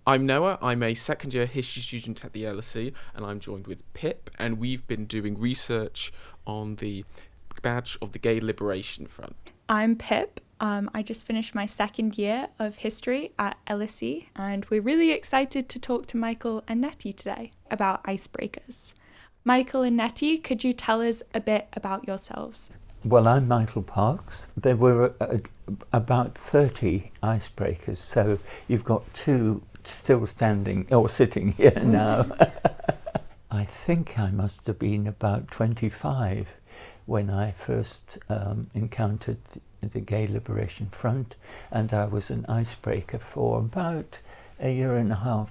I'm Noah. I'm a second year history student at the LSE, and I'm joined with Pip, and we've been doing research on the badge of the Gay Liberation Front. I'm Pip. I just finished my second year of history at LSE, and we're really excited to talk to Michael and Nettie today about icebreakers. Michael and Nettie, could you tell us a bit about yourselves? Well, I'm Michael Parks. There were about 30 icebreakers, so you've got two still standing or sitting here now. I think I must have been about 25 when I first encountered the Gay Liberation Front, and I was an icebreaker for about a year and a half,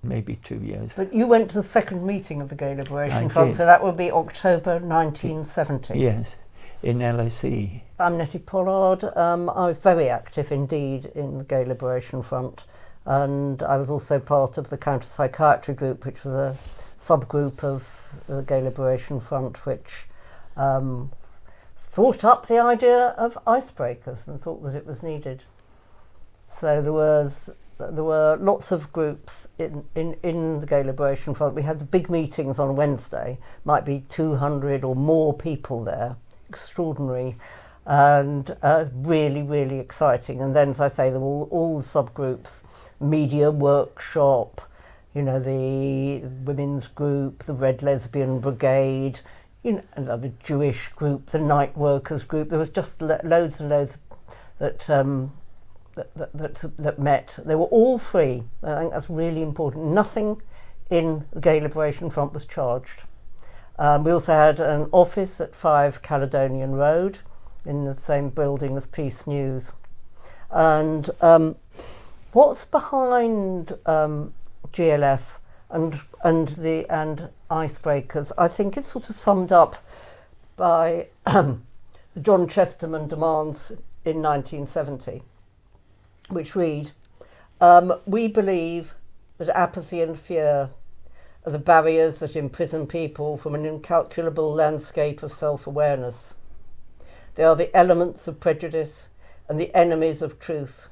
maybe 2 years. But you went to the second meeting of the Gay Liberation I Front, did. so that would be October 1970. Yes, in LSE. I'm Nettie Pollard. I was very active indeed in the Gay Liberation Front, and I was also part of the Counter Psychiatry group, which was a subgroup of the Gay Liberation Front, which thought up the idea of icebreakers and thought that it was needed. So there were lots of groups in the Gay Liberation Front. We had the big meetings on Wednesday, might be 200 or more people there, extraordinary and really, really exciting. And then, as I say, there were all the subgroups, media workshop, you know, the women's group, the Red Lesbian Brigade, you know, another Jewish group, the night workers group. There was just loads and loads that met. They were all free. I think that's really important. Nothing in the Gay Liberation Front was charged. We also had an office at 5 Caledonian Road in the same building as Peace News. And what's behind GLF and icebreakers, I think it's sort of summed up by the John Chesterman demands in 1970, which read, we believe that apathy and fear are the barriers that imprison people from an incalculable landscape of self-awareness. They are the elements of prejudice and the enemies of truth,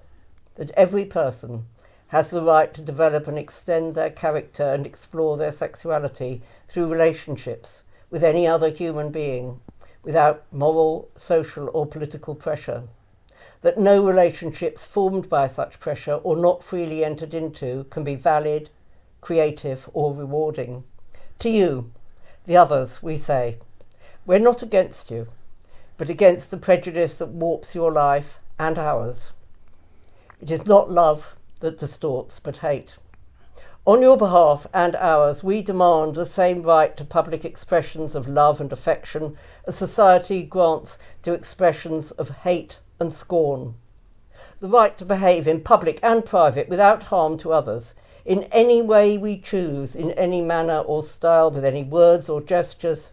that every person has the right to develop and extend their character and explore their sexuality through relationships with any other human being without moral, social or political pressure. That no relationships formed by such pressure or not freely entered into can be valid, creative or rewarding. To you, the others, we say, we're not against you, but against the prejudice that warps your life and ours. It is not love that distorts, but hate. On your behalf and ours, we demand the same right to public expressions of love and affection as society grants to expressions of hate and scorn. The right to behave in public and private without harm to others, in any way we choose, in any manner or style, with any words or gestures,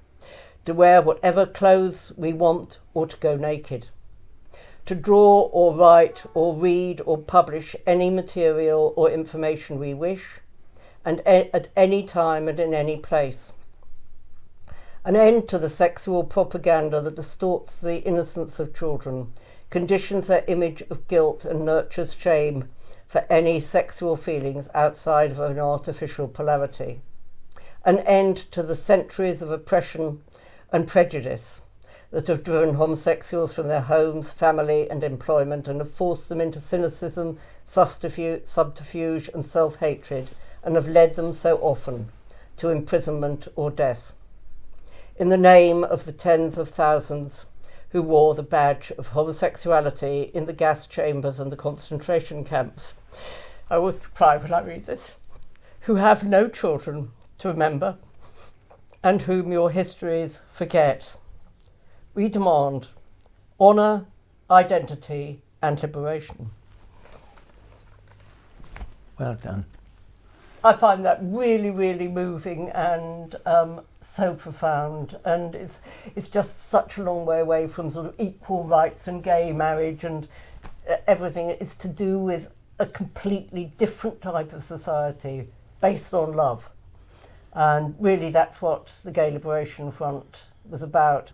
to wear whatever clothes we want or to go naked, to draw or write or read or publish any material or information we wish, and at any time and in any place. An end to the sexual propaganda that distorts the innocence of children, conditions their image of guilt and nurtures shame for any sexual feelings outside of an artificial polarity. An end to the centuries of oppression and prejudice that have driven homosexuals from their homes, family and employment and have forced them into cynicism, subterfuge and self-hatred, and have led them so often to imprisonment or death. In the name of the tens of thousands who wore the badge of homosexuality in the gas chambers and the concentration camps, I always cry when I read this, who have no children to remember and whom your histories forget, we demand honour, identity and liberation. Well done. I find that really, really moving and so profound, and it's just such a long way away from sort of equal rights and gay marriage and everything. It's to do with a completely different type of society based on love, and really that's what the Gay Liberation Front was about.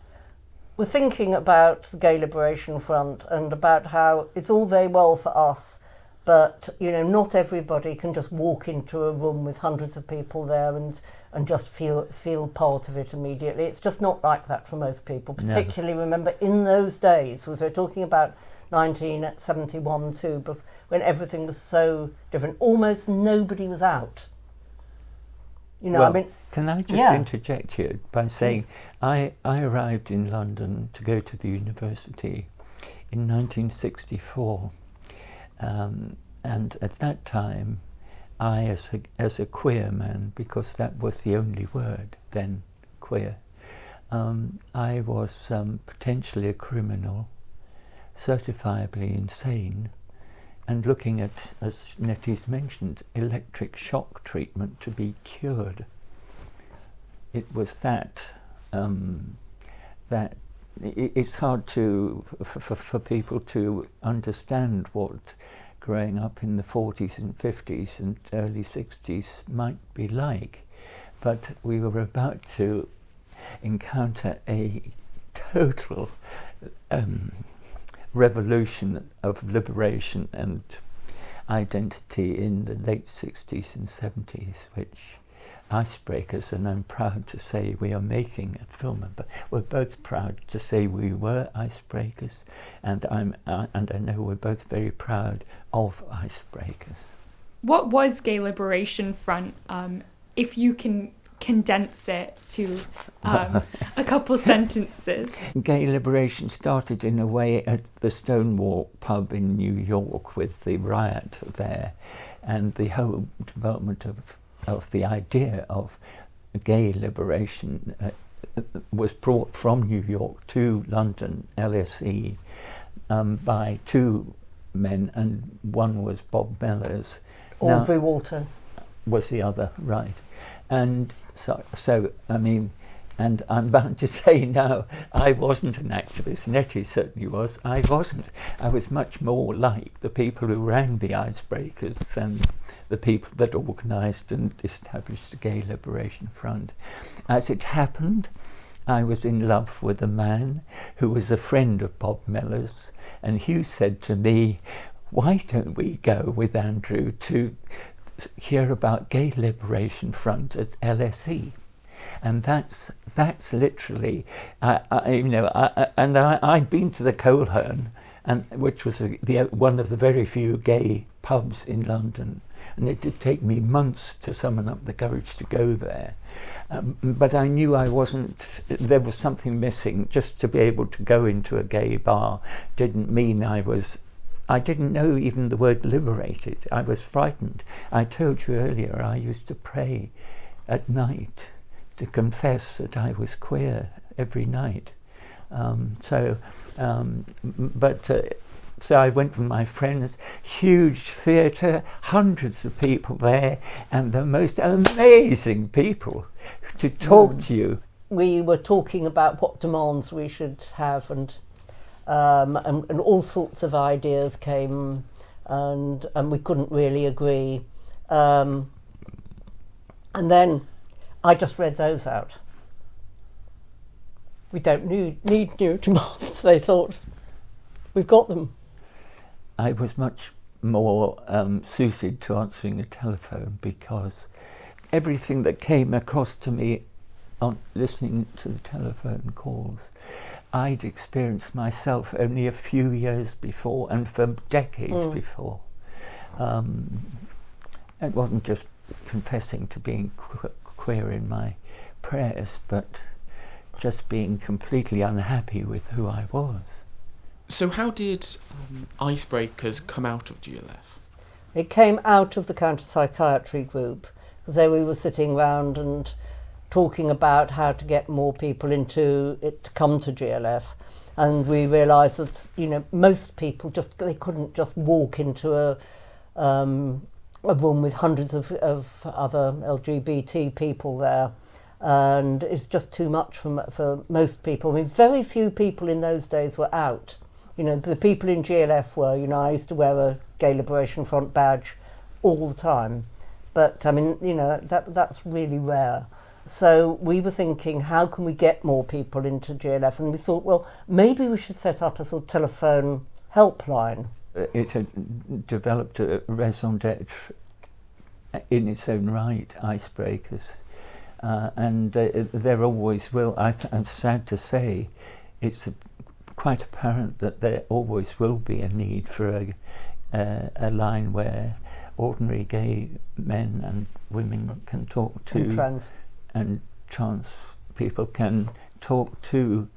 We're thinking about the Gay Liberation Front and about how it's all very well for us But, you know, not everybody can just walk into a room with hundreds of people there and just feel part of it immediately. It's just not like that for most people, particularly, remember, in those days, because we're talking about 1971 too, when everything was so different. Almost nobody was out. You know, well, I mean... Can I just interject here by saying I arrived in London to go to the university in 1964. And at that time, I, as a queer man, because that was the only word then, queer, I was potentially a criminal, certifiably insane, and looking at, as Nettie's mentioned, electric shock treatment to be cured. It was that it's hard for people to understand what growing up in the 40s and 50s and early 60s might be like. But we were about to encounter a total revolution of liberation and identity in the late 60s and 70s, which Icebreakers, and I'm proud to say we are making a film, but we're both proud to say we were Icebreakers, and I know we're both very proud of Icebreakers. What was Gay Liberation Front, if you can condense it to a couple sentences? Gay Liberation started in a way at the Stonewall pub in New York with the riot there, and the whole development of the idea of gay liberation was brought from New York to London, LSE, by two men, and one was Bob Mellors. Audrey Walton was the other, right. And so I mean, and I'm bound to say now, I wasn't an activist. Nettie certainly was. I wasn't. I was much more like the people who ran the Icebreakers and the people that organised and established the Gay Liberation Front. As it happened, I was in love with a man who was a friend of Bob Mellors, and Hugh said to me, why don't we go with Andrew to hear about Gay Liberation Front at LSE? And that's literally, I'd been to the Coleherne, which was one of the very few gay pubs in London, and it did take me months to summon up the courage to go there. But I knew there was something missing. Just to be able to go into a gay bar didn't mean I didn't know even the word liberated. I was frightened. I told you earlier I used to pray at night to confess that I was queer every night. So I went with my friends, huge theatre, hundreds of people there, and the most amazing people to talk to you. We were talking about what demands we should have, and all sorts of ideas came, and we couldn't really agree. And then I just read those out. We don't need new demands, they thought. We've got them. I was much more suited to answering a telephone, because everything that came across to me on listening to the telephone calls, I'd experienced myself only a few years before and for decades before. It wasn't just confessing to being queer in my prayers, but just being completely unhappy with who I was. So how did Icebreakers come out of GLF? It came out of the Counter Psychiatry group, because there we were sitting round and talking about how to get more people into it to come to GLF, and we realised that most people they couldn't just walk into a room with hundreds of other LGBT people there, and it's just too much for most people. I mean, very few people in those days were out. The people in GLF were, I used to wear a Gay Liberation Front badge all the time, but I mean, that's really rare. So we were thinking, how can we get more people into GLF? And we thought, well, maybe we should set up a sort of telephone helpline. it had developed a raison d'etre in its own right, Icebreakers. And there always will, I'm sad to say, it's quite apparent that there always will be a need for a line where ordinary gay men and women can talk to, and trans people can talk to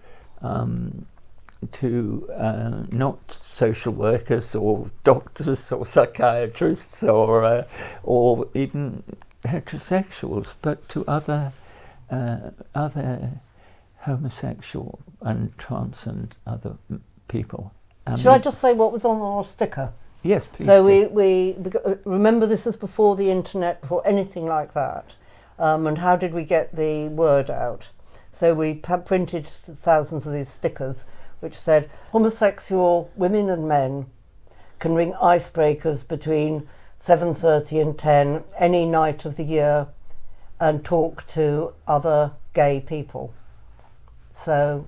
not social workers or doctors or psychiatrists or even heterosexuals, but to other homosexual and trans and other people. Should I just say what was on our sticker? Yes, please. So we remember, this is before the internet, before anything like that. And how did we get the word out? So we printed thousands of these stickers which said, homosexual women and men can ring Icebreakers between 7:30 and 10 any night of the year and talk to other gay people. So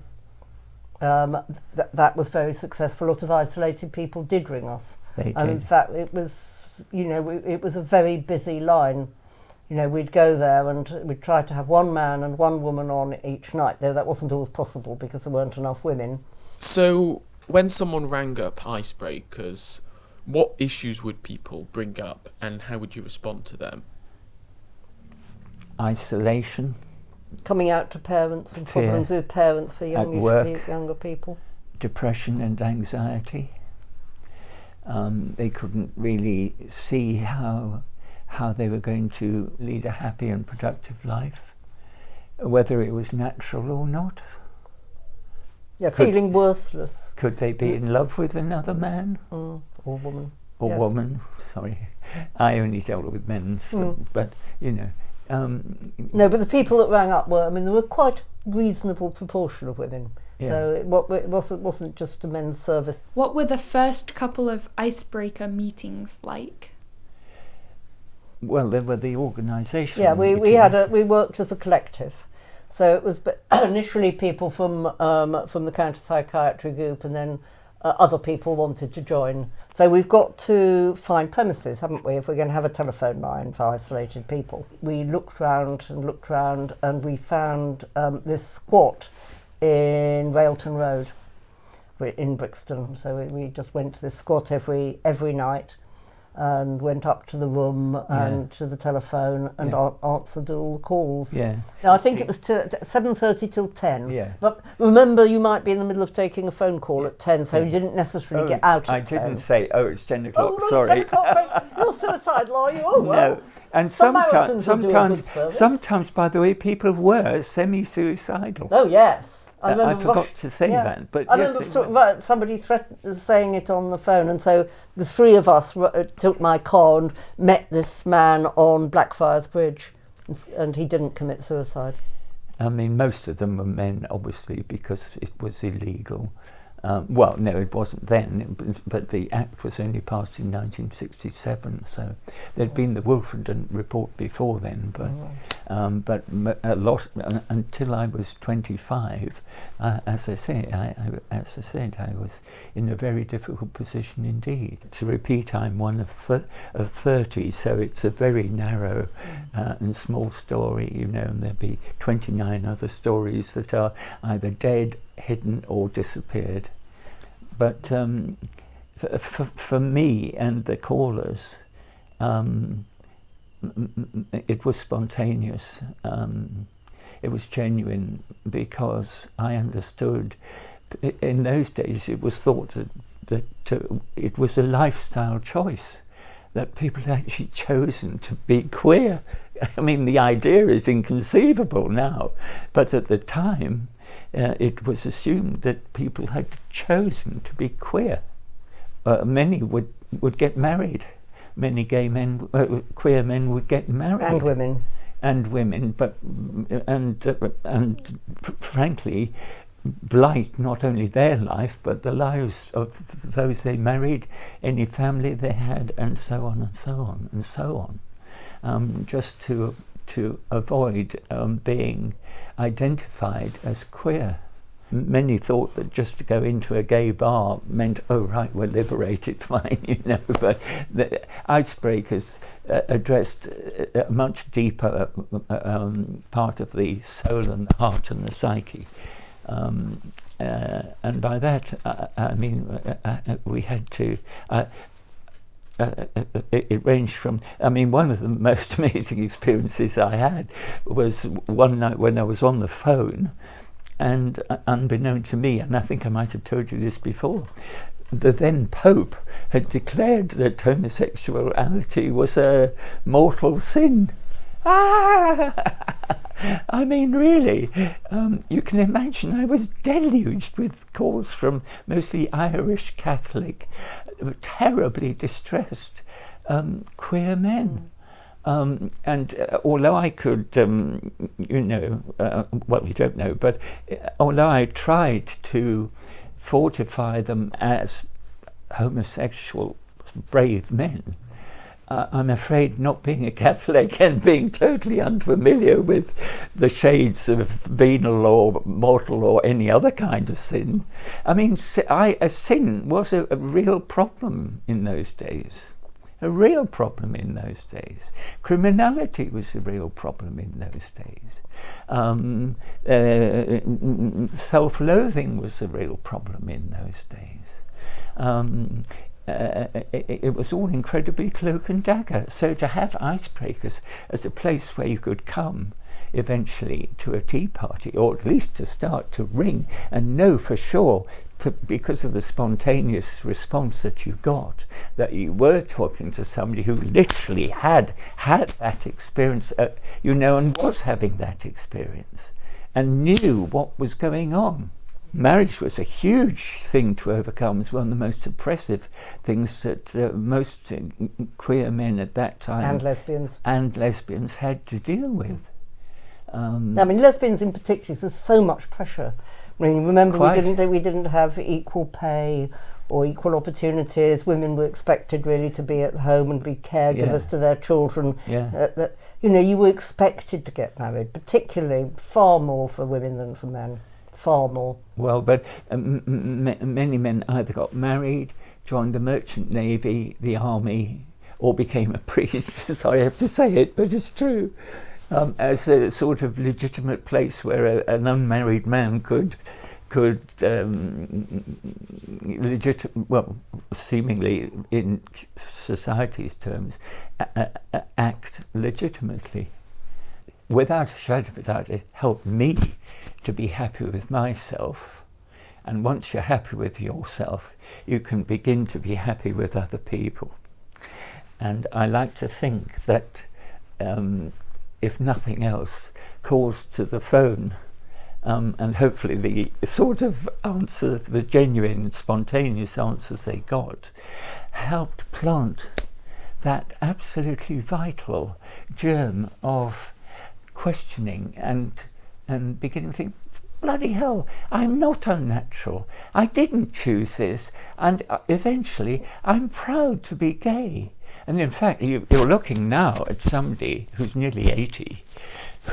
that was very successful. A lot of isolated people did ring us. They and did. In fact, it was, it was a very busy line. We'd go there and we'd try to have one man and one woman on each night, though that wasn't always possible because there weren't enough women. So when someone rang up Icebreakers, what issues would people bring up and how would you respond to them? Isolation. Coming out to parents and Fear. problems with parents for work. younger people. Depression and anxiety. They couldn't really see how they were going to lead a happy and productive life, whether it was natural or not. Yeah, feeling worthless. Could they be in love with another man? Or woman. Or Yes. woman, sorry. I only dealt with men, so, but, No, but the people that rang up there were quite a reasonable proportion of women. Yeah. So it wasn't just a men's service. What were the first couple of Icebreaker meetings like? Well, there were the organisation. Yeah, we worked as a collective. So it was initially people from the Counter Psychiatry group, and then other people wanted to join. So we've got to find premises, haven't we, if we're going to have a telephone line for isolated people. We looked round, and we found this squat in Railton Road in Brixton. So we just went to this squat every night and went up to the room and to the telephone and answered all the calls. Yeah. Now, I think it was 7:30 till 10. Yeah. But remember, you might be in the middle of taking a phone call at 10, so you didn't necessarily get out at 10. I didn't say, it's 10 o'clock, Oh, no, sorry. 10 o'clock, you're suicidal, are you? Oh, well. No, and Some marathons will do a good service. sometimes, by the way, people were semi-suicidal. Oh, yes. I forgot to say that, but I yes, remember somebody saying it on the phone, and so the three of us took my car and met this man on Blackfriars Bridge, and he didn't commit suicide. I mean, most of them were men, obviously, because it was illegal. Well, no, it wasn't then, but the Act was only passed in 1967, so there'd been the Wolfenden report before then, but a lot until I was 25. As I said, I was in a very difficult position indeed. To repeat, I'm one of 30, so it's a very narrow and small story, and there'll be 29 other stories that are either dead, hidden, or disappeared. But for me and the callers, it was spontaneous. It was genuine because I understood. In those days, it was thought that it was a lifestyle choice, that people had actually chosen to be queer. I mean, the idea is inconceivable now, but at the time, it was assumed that people had chosen to be queer. Many would get married. Many gay men, queer men, would get married. And women, but frankly, blight not only their life but the lives of those they married, any family they had, and so on and so on and so on, just to avoid being identified as queer. many thought that just to go into a gay bar meant, oh right, we're liberated, fine, you know. But the Icebreakers addressed a much deeper part of the soul and the heart and the psyche. And by that, I mean, we had to... it ranged from, I mean, one of the most amazing experiences I had was one night when I was on the phone, and unbeknown to me, and I think I might have told you this before, the then Pope had declared that homosexuality was a mortal sin. I mean, really, you can imagine I was deluged with calls from mostly Irish Catholic, terribly distressed queer men. And although I could, you know, well, we don't know, but although I tried to fortify them as homosexual, brave men, I'm afraid, not being a Catholic and being totally unfamiliar with the shades of venal or mortal or any other kind of sin, I mean, sin was a real problem in those days. A real problem in those days. Criminality was a real problem in those days. Self-loathing was a real problem in those days. It was all incredibly cloak and dagger. So to have Icebreakers as a place where you could come eventually to a tea party, or at least to start to ring and know for sure, because of the spontaneous response that you got, that you were talking to somebody who literally had that experience, you know, and was having that experience and knew what was going on. Marriage was a huge thing to overcome. It was one of the most oppressive things that most queer men at that time and lesbians had to deal with. I mean, lesbians in particular, there's so much pressure. I mean, remember, we didn't have equal pay or equal opportunities. Women were expected really to be at home and be caregivers to their children. You know, you were expected to get married, particularly far more for women than for men. Far more. Well, but many men either got married, joined the merchant navy, the army, or became a priest. Sorry, I have to say it, but it's true. As a sort of legitimate place where an unmarried man could seemingly in society's terms, act legitimately. Without a shadow of a doubt, it helped me to be happy with myself. And once you're happy with yourself, you can begin to be happy with other people. And I like to think that, if nothing else, calls to the phone, and hopefully the sort of answers, the genuine, spontaneous answers they got, helped plant that absolutely vital germ of questioning and beginning to think, bloody hell, I'm not unnatural. I didn't choose this, and eventually I'm proud to be gay. And in fact, you're looking now at somebody who's nearly 80,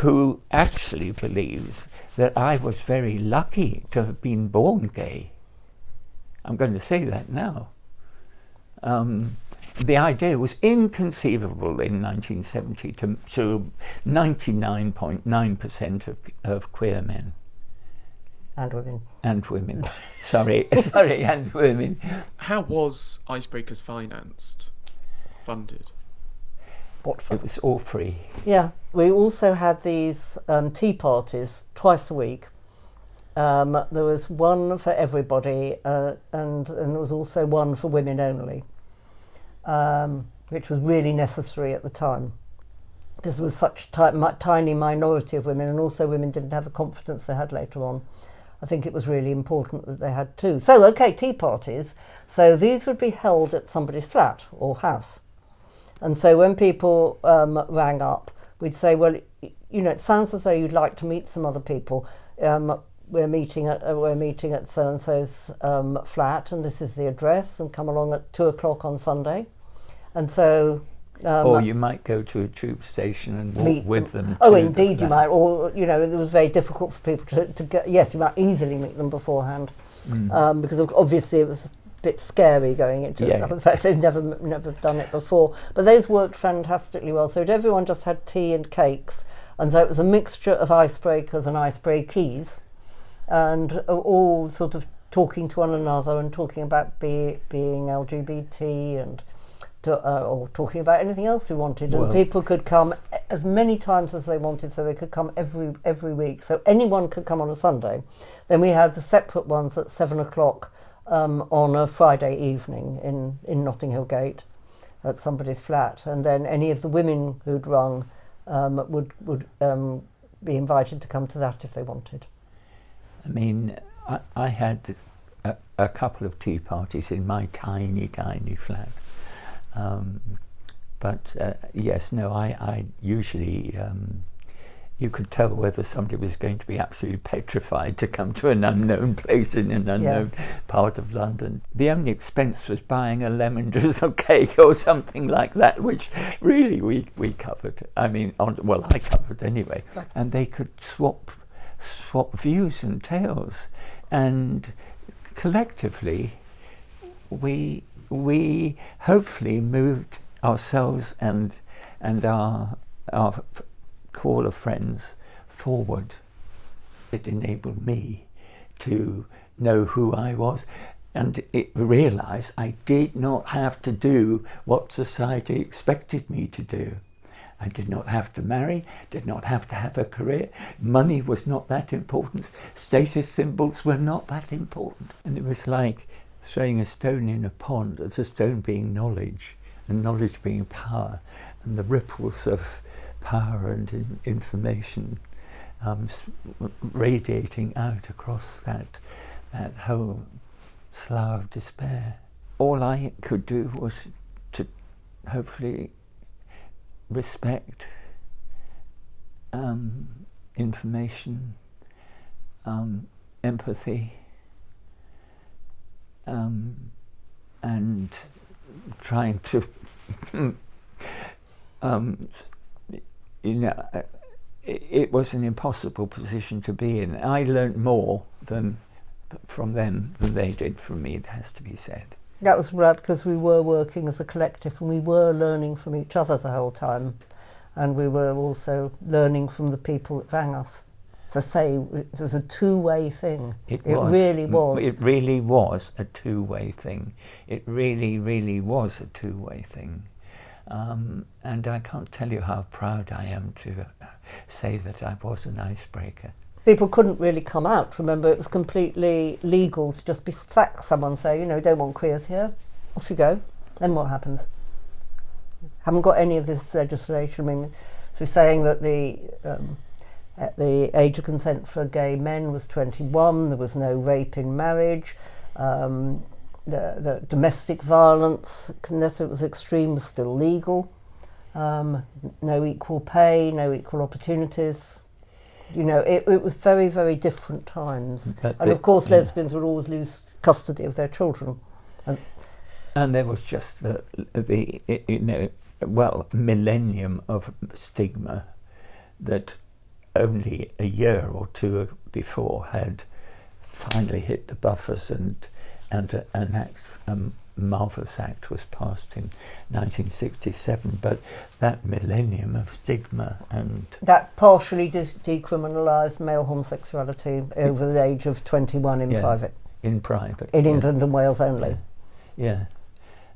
who actually believes that I was very lucky to have been born gay. I'm going to say that now. The idea was inconceivable in 1970 to 99.9% of queer men. And women. And women. Sorry, and women. How was Icebreakers funded? It was all free. Yeah, we also had these tea parties twice a week. There was one for everybody, and there was also one for women only. Which was really necessary at the time. This was such a tiny minority of women, and also women didn't have the confidence they had later on. I think it was really important that they had two. So, okay, tea parties. So these would be held at somebody's flat or house. And so when people rang up, we'd say, well, you know, it sounds as though you'd like to meet some other people. We're meeting at so-and-so's flat, and this is the address, and come along at 2:00 on Sunday. And so Or you might go to a tube station and walk with them. Oh, indeed, you might. Or, you know, it was very difficult for people to get. Yes, you might easily meet them beforehand, because obviously it was a bit scary going into it. In fact, they've never done it before. But those worked fantastically well. So everyone just had tea and cakes, and so it was a mixture of icebreakers and icebreakees, and all sort of talking to one another and talking about being LGBT and. Or talking about anything else we wanted, and people could come as many times as they wanted, so they could come every week. So anyone could come on a Sunday. Then we had the separate ones at 7:00 on a Friday evening in Notting Hill Gate at somebody's flat, and then any of the women who'd rung would be invited to come to that if they wanted. I mean, I had a couple of tea parties in my tiny flat. But yes, no, I usually, you could tell whether somebody was going to be absolutely petrified to come to an unknown place in an unknown part of London. The only expense was buying a lemon drizzle cake or something like that, which really we covered. I mean, I covered anyway. Right. And they could swap views and tales, and collectively we hopefully moved ourselves and our core of friends forward. It enabled me to know who I was, and it realised I did not have to do what society expected me to do. I did not have to marry, did not have to have a career. Money was not that important. Status symbols were not that important. And it was like throwing a stone in a pond, as a stone being knowledge, and knowledge being power, and the ripples of power and information radiating out across that whole slough of despair. All I could do was to hopefully respect information, empathy, and trying to, it was an impossible position to be in. I learnt more from them than they did from me, it has to be said. That was right, because we were working as a collective and we were learning from each other the whole time, and we were also learning from the people that rang us. As I say, it was a two-way thing. It really was. It really was a two-way thing. It really, really was a two-way thing. And I can't tell you how proud I am to say that I was an icebreaker. People couldn't really come out. Remember, it was completely legal to just sack someone, say, don't want queers here. Off you go. Then what happens? Haven't got any of this legislation. I mean, so saying that the age of consent for gay men was 21, there was no rape in marriage, the domestic violence, unless it was extreme, was still legal, no equal pay, no equal opportunities. It was very, very different times. And of course lesbians would always lose custody of their children. And there was just the millennium of stigma that only a year or two before had finally hit the buffers, and a marvellous act was passed in 1967. But that millennium of stigma and that partially decriminalised male homosexuality over the age of 21 in private. In private. In England and Wales only. Yeah.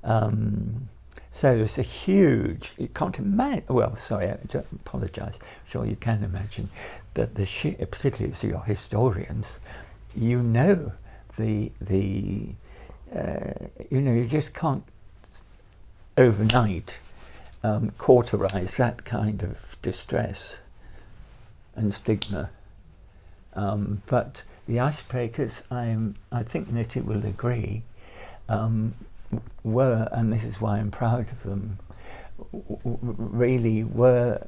So there's a huge, you can't imagine, I apologise, sure you can imagine, that particularly as you're historians, you just can't overnight cauterise that kind of distress and stigma. But the icebreakers, I think Nettie will agree, were, and this is why I'm proud of them, really were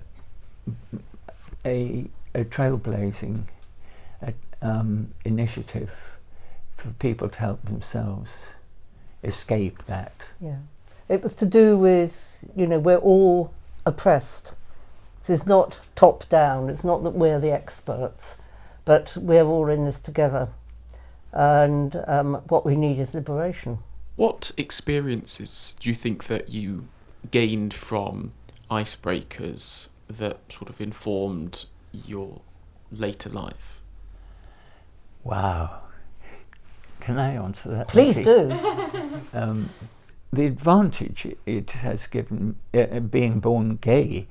a trailblazing initiative for people to help themselves escape that. Yeah. It was to do with, we're all oppressed. This is not top down. It's not that we're the experts, but we're all in this together. And what we need is liberation. What experiences do you think that you gained from Icebreakers that sort of informed your later life? Wow. Can I answer that? Please do. The advantage it has given, being born gay,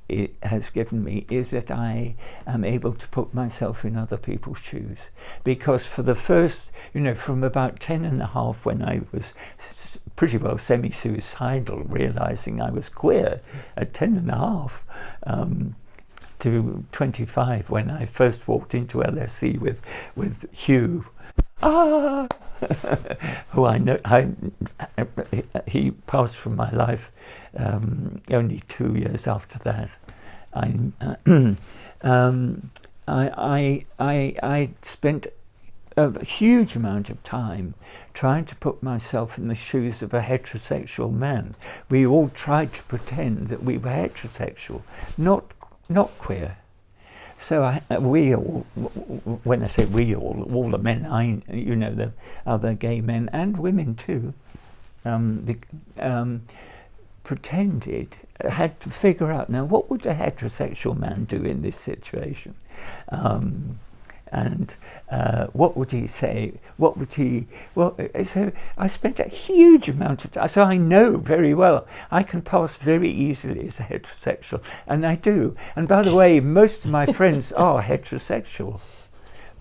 it has given me, is that I am able to put myself in other people's shoes. Because for the first, from about 10 and a half, when I was pretty well semi-suicidal, realising I was queer at 10 and a half, to 25, when I first walked into LSE with Hugh, who I know, he passed from my life only 2 years after that. I spent a huge amount of time trying to put myself in the shoes of a heterosexual man. We all tried to pretend that we were heterosexual, not queer. So we all, when I say we all the men, the other gay men and women too, pretended, had to figure out, now what would a heterosexual man do in this situation? And what would he say? What would he... Well, so I spent a huge amount of time, so I know very well I can pass very easily as a heterosexual, and I do. And by the way, most of my friends are heterosexual.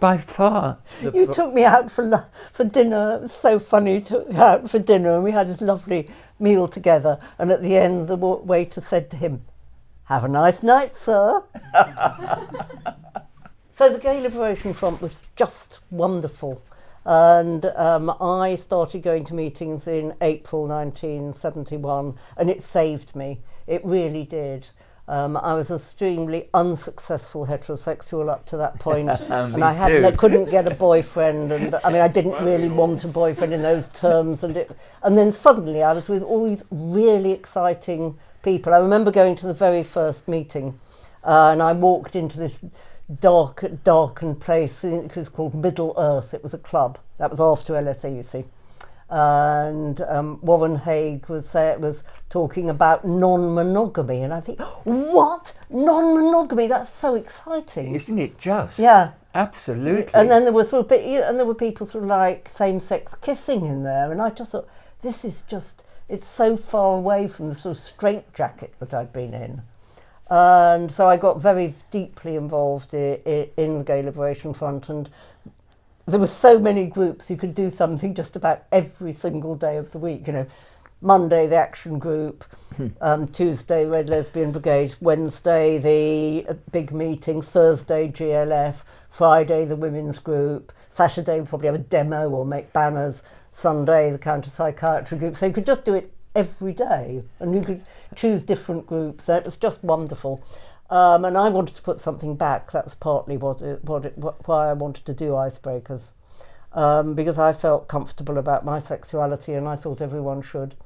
By far. You took me out for dinner. It was so funny. Took me out for dinner, and we had this lovely meal together. And at the end, the waiter said to him, "Have a nice night, sir." So the Gay Liberation Front was just wonderful. And I started going to meetings in April 1971, and it saved me. It really did. I was extremely unsuccessful heterosexual up to that point, and I couldn't get a boyfriend, and I didn't really want a boyfriend in those terms, and then suddenly I was with all these really exciting people. I remember going to the very first meeting, and I walked into this darkened place. It was called Middle Earth. It was a club. That was after LSE, you see. And Warren Haig was there, was talking about non-monogamy, and I think, what? Non-monogamy? That's so exciting, isn't it? Just yeah, absolutely. And then there were there were people sort of like same-sex kissing in there, and I just thought, this is just, it's so far away from the sort of straitjacket that I'd been in. And so I got very deeply involved in the Gay Liberation Front, and there were so many groups. You could do something just about every single day of the week. Monday the Action Group, Tuesday Red Lesbian Brigade, Wednesday the big meeting, Thursday GLF, Friday the Women's Group, Saturday we'd probably have a demo or make banners, Sunday the Counter Psychiatry Group. So you could just do it every day, and you could choose different groups. It was just wonderful. And I wanted to put something back. That was partly why I wanted to do Icebreakers, because I felt comfortable about my sexuality, and I thought everyone should.